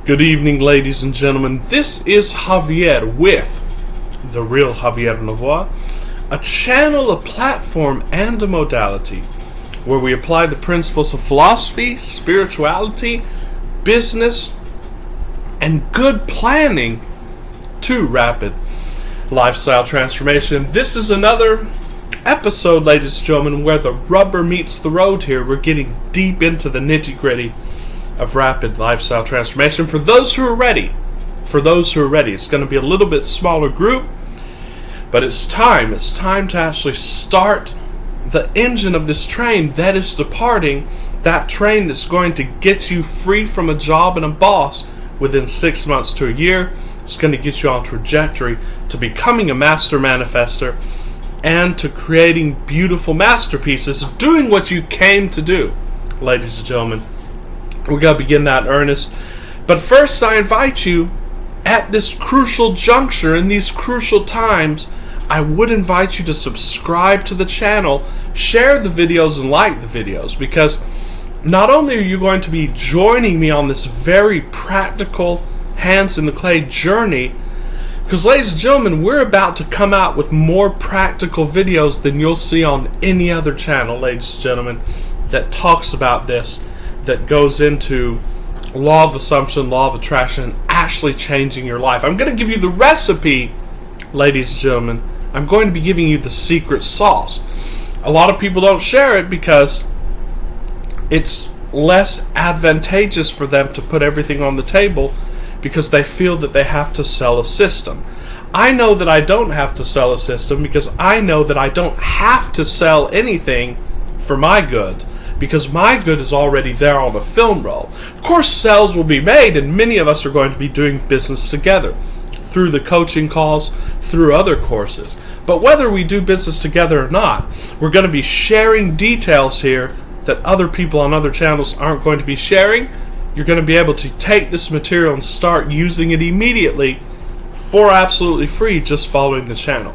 Good evening, ladies and gentlemen. This is Javier with The Real Javier Novoa, a channel, a platform, and a modality where we apply the principles of philosophy, spirituality, business, and good planning to rapid lifestyle transformation. This is another episode, ladies and gentlemen, where the rubber meets the road here. We're getting deep into the nitty-gritty of rapid lifestyle transformation. For those who are ready, it's going to be a little bit smaller group, but it's time to actually start the engine of this train that is departing, that train that's going to get you free from a job and a boss within 6 months to a year. It's going to get you on a trajectory to becoming a master manifester and to creating beautiful masterpieces, doing what you came to do, ladies and gentlemen. We're going to begin that in earnest. But first, I invite you, at this crucial juncture, in these crucial times, I would invite you to subscribe to the channel, share the videos, and like the videos, because not only are you going to be joining me on this very practical, hands in the clay journey, because, ladies and gentlemen, we're about to come out with more practical videos than you'll see on any other channel, ladies and gentlemen, that talks about this, that goes into law of assumption, law of attraction, and actually changing your life. I'm going to give you the recipe, ladies and gentlemen. I'm going to be giving you the secret sauce. A lot of people don't share it because it's less advantageous for them to put everything on the table because they feel that they have to sell a system. I know that I don't have to sell a system because I know that I don't have to sell anything for my good, because my good is already there on the film roll. Of course, sales will be made, and many of us are going to be doing business together through the coaching calls, through other courses. But whether we do business together or not, we're going to be sharing details here that other people on other channels aren't going to be sharing. You're going to be able to take this material and start using it immediately for absolutely free, just following the channel.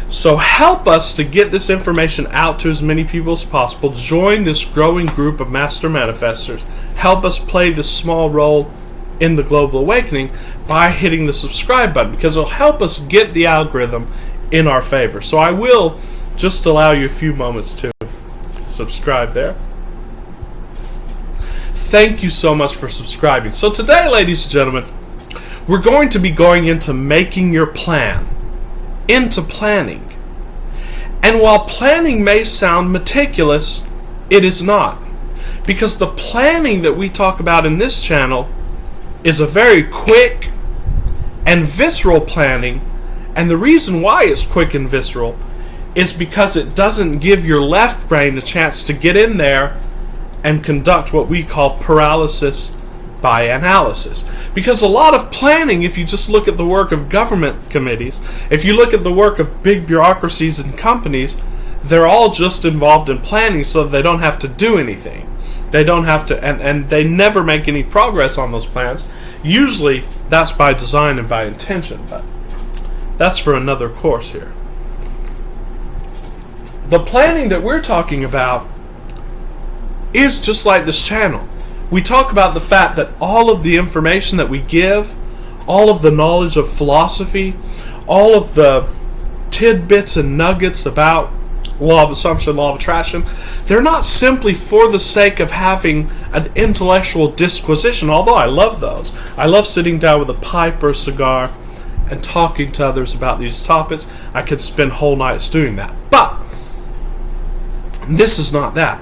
So help us to get this information out to as many people as possible. Join this growing group of master manifestors. Help us play this small role in the global awakening by hitting the subscribe button, because it'll help us get the algorithm in our favor. So I will just allow you a few moments to subscribe there. Thank you so much for subscribing. So today, ladies and gentlemen, we're going to be going into making your plan, into planning. And while planning may sound meticulous, it is not. Because the planning that we talk about in this channel is a very quick and visceral planning. And the reason why it's quick and visceral is because it doesn't give your left brain a chance to get in there and conduct what we call paralysis by analysis. Because a lot of planning, if you just look at the work of government committees, if you look at the work of big bureaucracies and companies, they're all just involved in planning so that they don't have to do anything. They don't have to, and they never make any progress on those plans. Usually that's by design and by intention, but that's for another course here. The planning that we're talking about is just like this channel. We talk about the fact that all of the information that we give, all of the knowledge of philosophy, all of the tidbits and nuggets about law of assumption, law of attraction, they're not simply for the sake of having an intellectual disquisition, although I love those. I love sitting down with a pipe or a cigar and talking to others about these topics. I could spend whole nights doing that. But this is not that.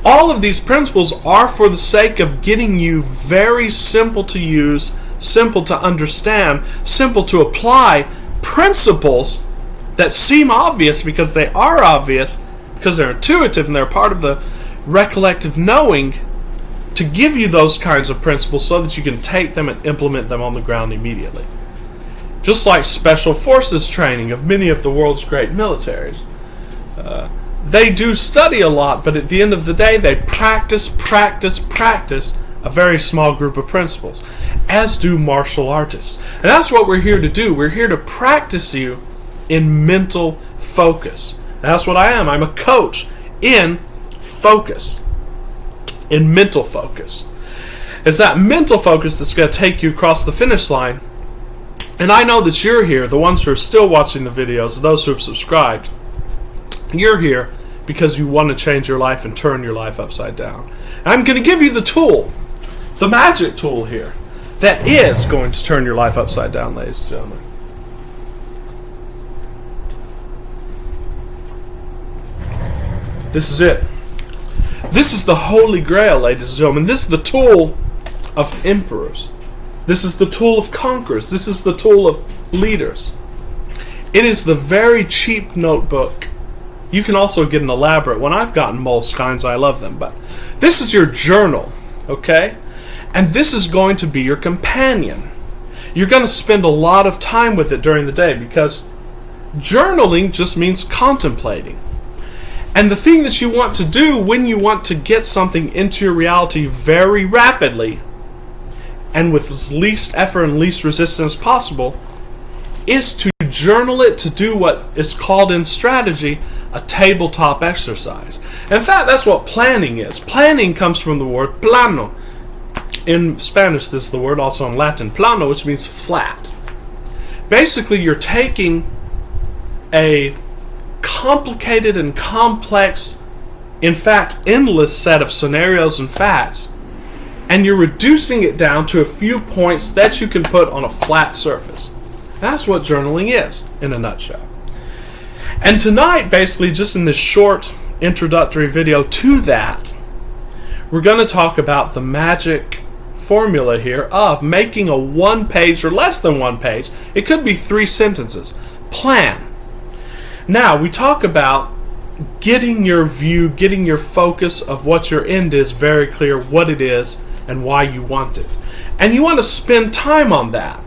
All of these principles are for the sake of getting you very simple to use, simple to understand, simple to apply principles that seem obvious because they are obvious, because they're intuitive and they're part of the recollective knowing, to give you those kinds of principles so that you can take them and implement them on the ground immediately. Just like special forces training of many of the world's great militaries. They do study a lot, but at the end of the day, they practice a very small group of principles, as do martial artists. And that's what we're here to do. We're here to practice you in mental focus. And that's what I am. I'm a coach in focus, in mental focus. It's that mental focus that's going to take you across the finish line. And I know that you're here, the ones who are still watching the videos, those who have subscribed. You're here because you want to change your life and turn your life upside down. And I'm going to give you the tool, the magic tool here, that is going to turn your life upside down, ladies and gentlemen. This is it. This is the Holy Grail, ladies and gentlemen. This is the tool of emperors. This is the tool of conquerors. This is the tool of leaders. It is the very cheap notebook. You can also get an elaborate one. I've gotten Moleskines. I love them. But this is your journal, okay? And this is going to be your companion. You're going to spend a lot of time with it during the day because journaling just means contemplating. And the thing that you want to do when you want to get something into your reality very rapidly and with as least effort and least resistance possible is to journal it, to do what is called in strategy a tabletop exercise. In fact, that's what planning is. Planning comes from the word plano. In Spanish, this is the word, also in Latin, plano, which means flat. Basically, you're taking a complicated and complex, in fact, endless set of scenarios and facts, and you're reducing it down to a few points that you can put on a flat surface. That's what journaling is, in a nutshell. And tonight, basically, just in this short introductory video to that, we're going to talk about the magic formula here of making a one-page or less than one page, it could be 3 sentences, plan. Now, we talk about getting your view, getting your focus of what your end is very clear, what it is, and why you want it. And you want to spend time on that.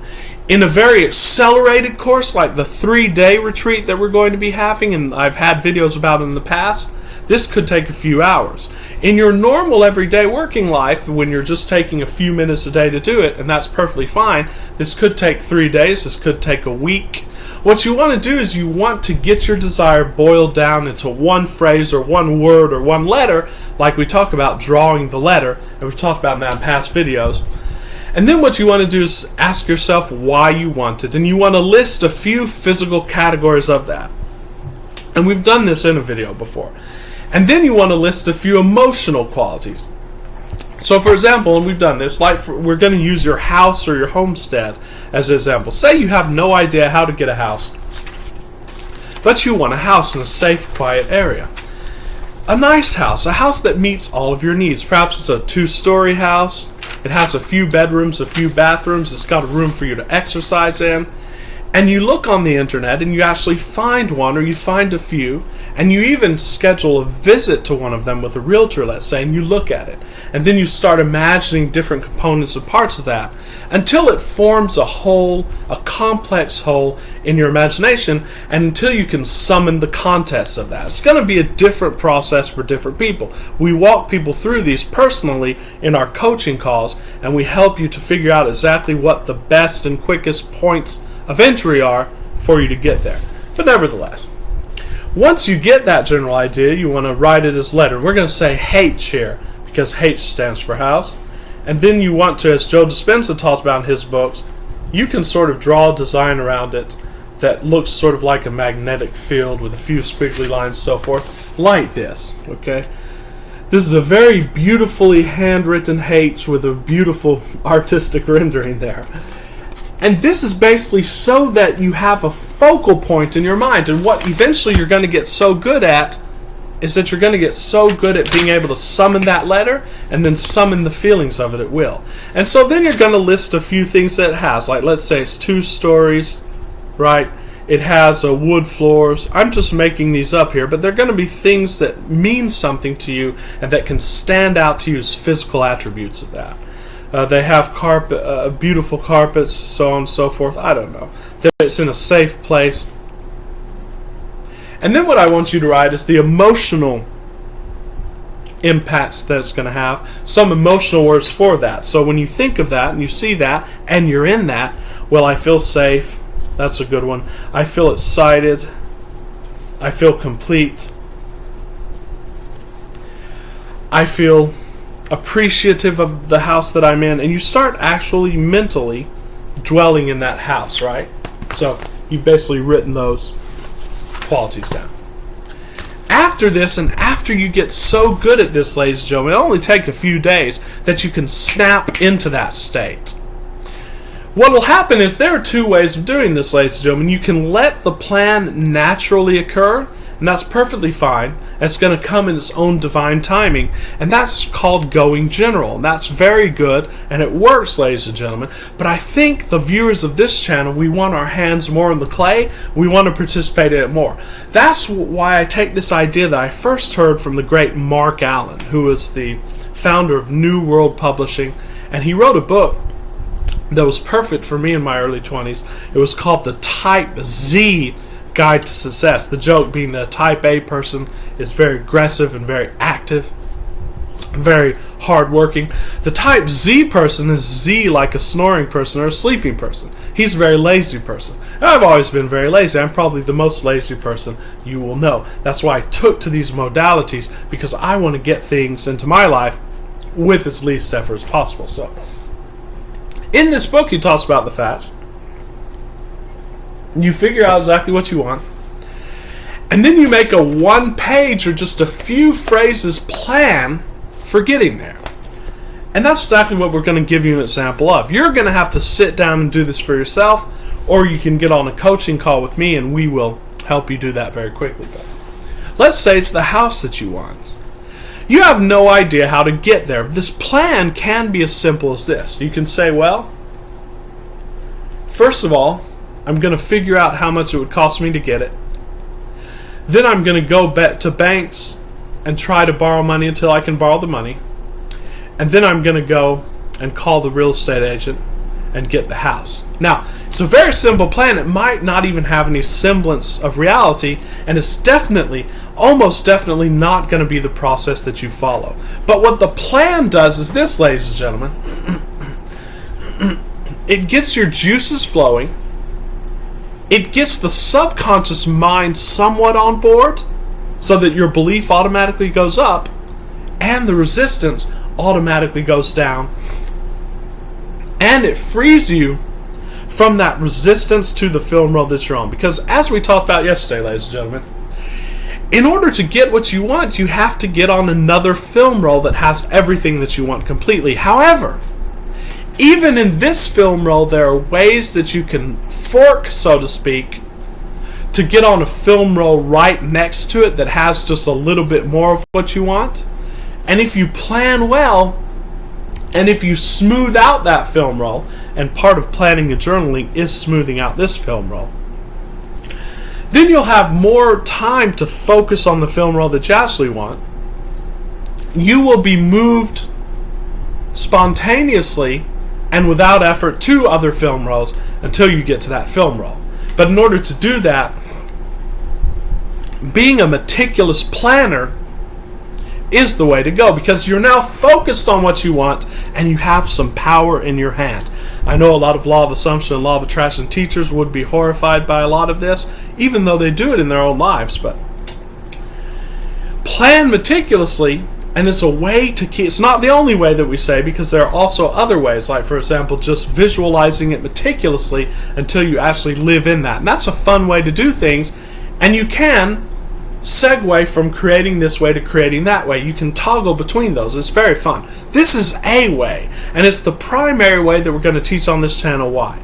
In a very accelerated course, like the 3-day retreat that we're going to be having, and I've had videos about in the past, this could take a few hours. In your normal everyday working life, when you're just taking a few minutes a day to do it, and that's perfectly fine, this could take 3 days, this could take a week. What you want to do is you want to get your desire boiled down into one phrase or one word or one letter, like we talk about drawing the letter, and we've talked about that in past videos. And then what you want to do is ask yourself why you want it, and you want to list a few physical categories of that. And we've done this in a video before. And then you want to list a few emotional qualities. So for example, and we've done this, we're going to use your house or your homestead as an example. Say you have no idea how to get a house, but you want a house in a safe, quiet area. A nice house, a house that meets all of your needs. Perhaps it's a 2-story house. It has a few bedrooms, a few bathrooms. It's got a room for you to exercise in. And you look on the internet and you actually find one, or you find a few, and you even schedule a visit to one of them with a realtor, let's say, and you look at it. And then you start imagining different components and parts of that until it forms a whole, a complex whole in your imagination, and until you can summon the contents of that. It's going to be a different process for different people. We walk people through these personally in our coaching calls, and we help you to figure out exactly what the best and quickest points of entry are for you to get there. But nevertheless, once you get that general idea, you want to write it as letter. We're going to say H here because H stands for house. And then you want to, as Joe Dispenza talked about in his books, you can sort of draw a design around it that looks sort of like a magnetic field with a few squiggly lines and so forth, like this, okay? This is a very beautifully handwritten H with a beautiful artistic rendering there. And this is basically so that you have a focal point in your mind. And what eventually you're going to get so good at is that you're going to get so good at being able to summon that letter and then summon the feelings of it at will. And so then you're going to list a few things that it has. Like, let's say it's 2 stories, right? It has wood floors. I'm just making these up here, but they're going to be things that mean something to you and that can stand out to you as physical attributes of that. They have beautiful carpets, so on and so forth. I don't know. It's in a safe place. And then what I want you to write is the emotional impacts that it's going to have. Some emotional words for that. So when you think of that and you see that and you're in that, well, I feel safe. That's a good one. I feel excited. I feel complete. I feel appreciative of the house that I'm in, and you start actually mentally dwelling in that house, right? So you've basically written those qualities down. After this, and after you get so good at this, ladies and gentlemen, it'll only take a few days that you can snap into that state. What will happen is there are two ways of doing this, ladies and gentlemen. You can let the plan naturally occur, and that's perfectly fine. It's going to come in its own divine timing, and that's called going general, and that's very good, and it works, ladies and gentlemen. But I think the viewers of this channel, we want our hands more in the clay. We want to participate in it more. That's why I take this idea that I first heard from the great Mark Allen, who is the founder of New World Publishing, and he wrote a book that was perfect for me in my early 20s. It was called The Type Z Guide to Success. The joke being that a type A person is very aggressive and very active, very hardworking. The type Z person is Z like a snoring person or a sleeping person. He's a very lazy person. I've always been very lazy. I'm probably the most lazy person you will know. That's why I took to these modalities, because I want to get things into my life with as least effort as possible. So in this book, he talks about the fact you figure out exactly what you want, and then you make a one-page or just a few phrases plan for getting there. And that's exactly what we're going to give you an example of. You're going to have to sit down and do this for yourself, or you can get on a coaching call with me and we will help you do that very quickly. But let's say it's the house that you want. You have no idea how to get there. This plan can be as simple as this. You can say, well, first of all, I'm going to figure out how much it would cost me to get it. Then I'm going to go back to banks and try to borrow money until I can borrow the money. And then I'm going to go and call the real estate agent and get the house. Now, it's a very simple plan. It might not even have any semblance of reality, and it's definitely, almost definitely not going to be the process that you follow. But what the plan does is this, ladies and gentlemen. It gets your juices flowing. It gets the subconscious mind somewhat on board, so that your belief automatically goes up and the resistance automatically goes down. And it frees you from that resistance to the film road that you're on. Because as we talked about yesterday, ladies and gentlemen, in order to get what you want, you have to get on another film roll that has everything that you want completely. However, even in this film roll, there are ways that you can fork, so to speak, to get on a film roll right next to it that has just a little bit more of what you want. And if you plan well, and if you smooth out that film roll, and part of planning and journaling is smoothing out this film roll, then you'll have more time to focus on the film roll that you actually want. You will be moved spontaneously and without effort to other film rolls until you get to that film roll. But in order to do that, being a meticulous planner is the way to go, because you're now focused on what you want and you have some power in your hand. I know a lot of law of assumption and law of attraction teachers would be horrified by a lot of this, even though they do it in their own lives. But plan meticulously, and it's a way to keep. It's not the only way that we say, because there are also other ways, like for example just visualizing it meticulously until you actually live in that. And that's a fun way to do things, and you can segue from creating this way to creating that way. You can toggle between those. It's very fun. This is a way, and it's the primary way that we're going to teach on this channel. Why?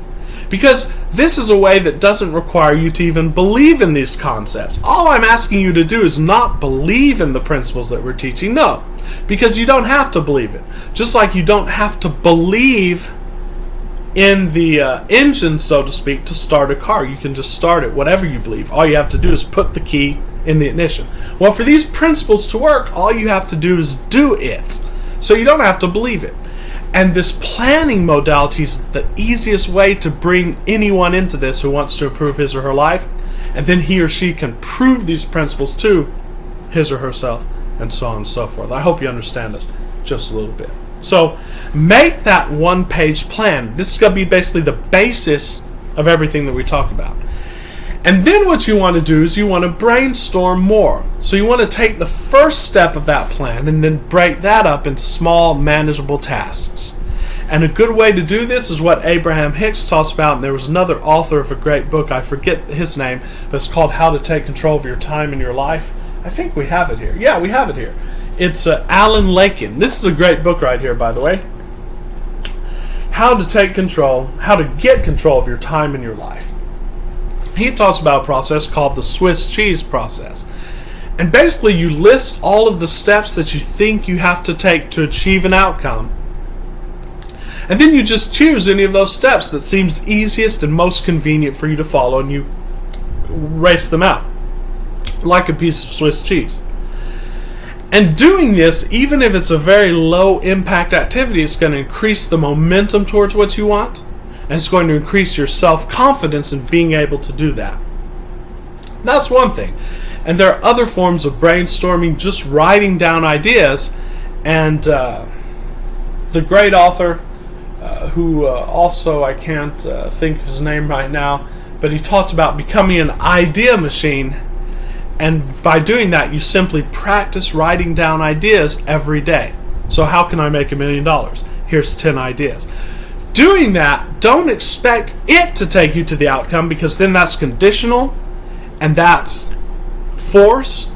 Because this is a way that doesn't require you to even believe in these concepts. All I'm asking you to do is not believe in the principles that we're teaching. No, because you don't have to believe it. Just like you don't have to believe in the engine, so to speak, to start a car. You can just start it, whatever you believe. All you have to do is put the key in the ignition. Well, for these principles to work, all you have to do is do it. So you don't have to believe it. And this planning modality is the easiest way to bring anyone into this who wants to improve his or her life, and then he or she can prove these principles to his or herself, and so on and so forth. I hope you understand this just a little bit. So make that one-page plan. This is going to be basically the basis of everything that we talk about. And then what you want to do is you want to brainstorm more. So you want to take the first step of that plan and then break that up into small, manageable tasks. And a good way to do this is what Abraham Hicks talks about. And there was another author of a great book, I forget his name, but it's called How to Take Control of Your Time and Your Life. I think we have it here. Yeah, we have it here. It's Alan Lakin. This is a great book right here, by the way. How to get control of your time and your life. He talks about a process called the Swiss cheese process. And basically you list all of the steps that you think you have to take to achieve an outcome. And then you just choose any of those steps that seems easiest and most convenient for you to follow, and you race them out like a piece of Swiss cheese. And doing this, even if it's a very low impact activity, it's going to increase the momentum towards what you want. And it's going to increase your self-confidence in being able to do that. That's one thing. And there are other forms of brainstorming, just writing down ideas. And the great author, who also, I can't think of his name right now, but he talked about becoming an idea machine. And by doing that, you simply practice writing down ideas every day. So how can I make $1 million? Here's 10 ideas. Doing that, don't expect it to take you to the outcome, because then that's conditional and that's force.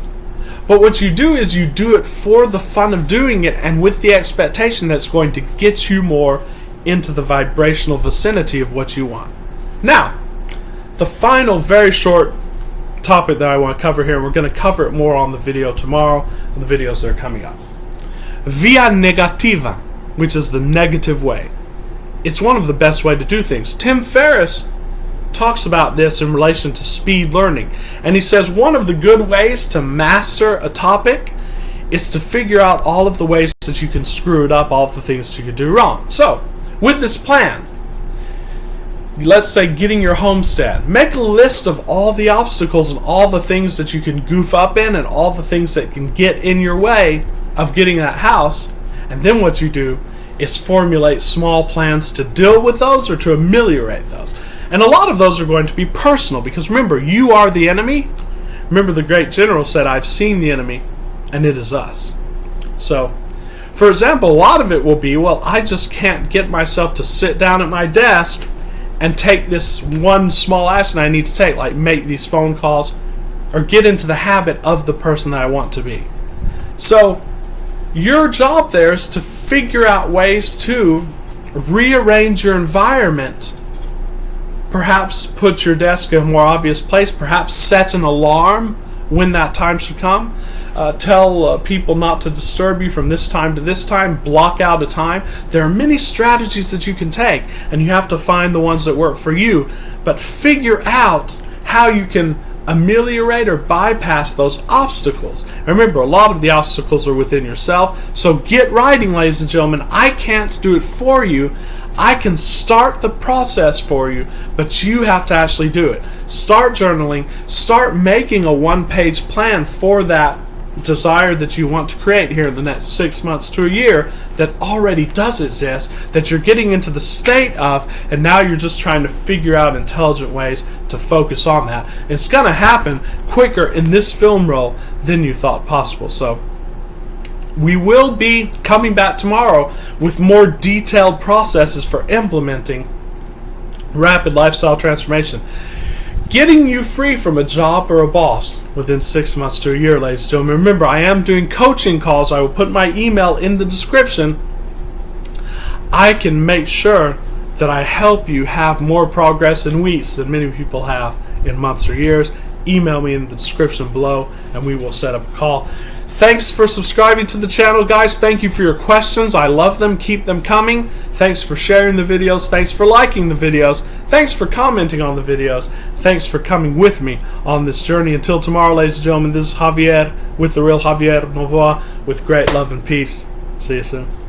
But what you do is you do it for the fun of doing it and with the expectation that it's going to get you more into the vibrational vicinity of what you want. Now, the final very short topic that I want to cover here, and we're going to cover it more on the video tomorrow and the videos that are coming up. Via negativa, which is the negative way. It's one of the best way to do things. Tim Ferriss talks about this in relation to speed learning. And he says one of the good ways to master a topic is to figure out all of the ways that you can screw it up, all of the things that you can do wrong. So, with this plan, let's say getting your homestead, make a list of all the obstacles and all the things that you can goof up in and all the things that can get in your way of getting that house. And then what you do is formulate small plans to deal with those or to ameliorate those. And a lot of those are going to be personal, because remember, you are the enemy. Remember, the great general said, I've seen the enemy, and it is us. So, for example, a lot of it will be, well, I just can't get myself to sit down at my desk and take this one small action I need to take, like make these phone calls or get into the habit of the person that I want to be. So, your job there is to figure out ways to rearrange your environment. Perhaps put your desk in a more obvious place. Perhaps set an alarm when that time should come. Tell people not to disturb you from this time to this time. Block out a time. There are many strategies that you can take, and you have to find the ones that work for you. But figure out how you can ameliorate or bypass those obstacles. Remember, a lot of the obstacles are within yourself. So get writing, ladies and gentlemen. I can't do it for you. I can start the process for you, but you have to actually do it. Start journaling. Start making a one-page plan for that desire that you want to create here in the next 6 months to a year that already does exist, that you're getting into the state of, and now you're just trying to figure out intelligent ways to focus on that. It's going to happen quicker in this film roll than you thought possible. So we will be coming back tomorrow with more detailed processes for implementing rapid lifestyle transformation. Getting you free from a job or a boss within 6 months to a year, ladies and gentlemen. Remember, I am doing coaching calls. I will put my email in the description. I can make sure that I help you have more progress in weeks than many people have in months or years. Email me in the description below, and we will set up a call. Thanks for subscribing to the channel, guys. Thank you for your questions. I love them. Keep them coming. Thanks for sharing the videos. Thanks for liking the videos. Thanks for commenting on the videos. Thanks for coming with me on this journey. Until tomorrow, ladies and gentlemen, this is Javier with The Real Javier Novoa with great love and peace. See you soon.